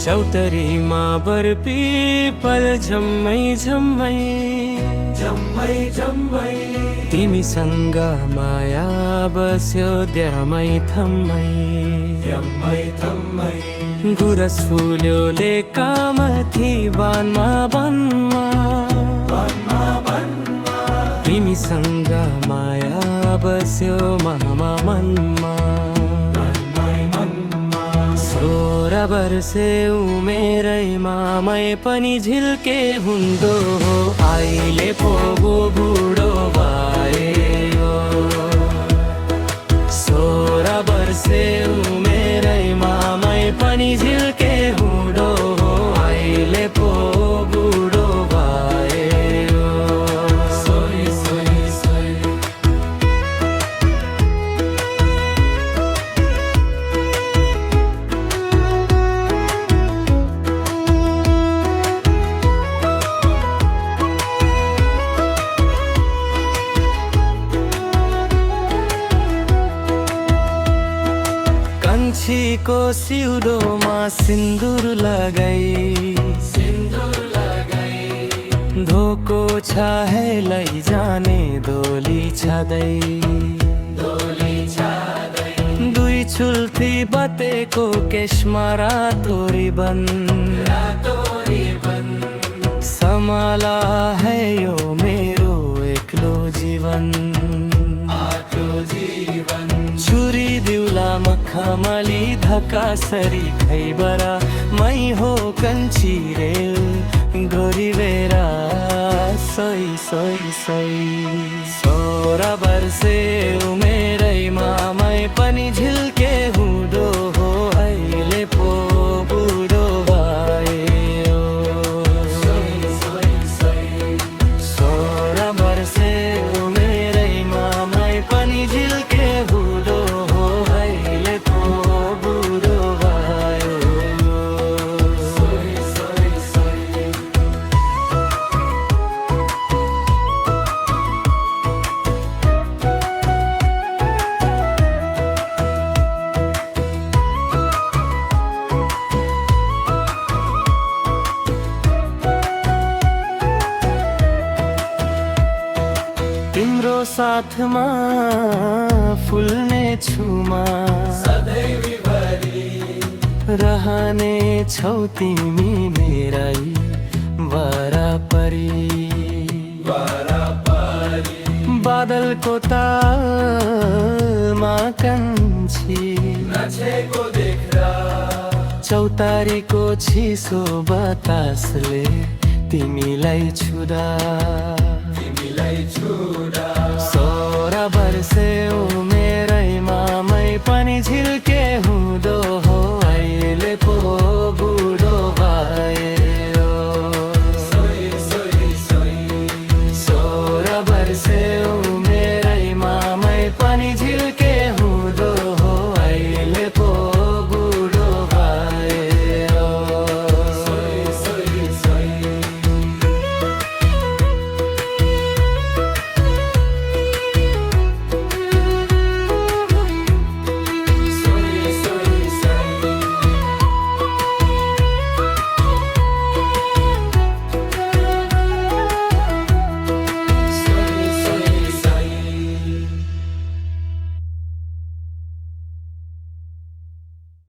चौतरीमा बरपीपल झम्मै झम्मै झम्मै झम्मै तिमीसँग माया बस्यो द्यामै थम्मै द्यामै थम्मै गुरस फुल्योले कामथी बानमा बनमा तिमीसँग माया बस्यो मामा मनमा 16 वर्षे उमेरैमा मै पनि झिल्के हुँदो अहिले पो बुढो भयो 16 वर्षे उमेरैमा मै पनि झिल्के हुँदो अहिले पो बुढो भयो सोई सोई सोई को सिउँदोमा सिन्दुर लगाई धोको छाहे लैजाने दोली छादै दुई छुल्थी बतेको केशमा रातो रिबन समाला है यो मेरो एक्लो जीवन छुरी दिउला मखमली धकासरी खैबरा मै हो कंची रेल गोरीबेरा सोई सोई सोई 16 वर्षे उमेरैमा मै पनि झिल्के हुँदो हो अहिले पो बुढो भयो 16 वर्षे उमेरैमा मै पनि झिल्के हुँदो हो अहिले पो बुढो भयो तिम्रो साथमा फुल्ने छुमा सधैँभरि रहने छौ तिमी मेरै वरपरि बादलको तालमा कन्छी नछेको देख्दा चौतारीको चिसो बतासले तिमीलाई छुदा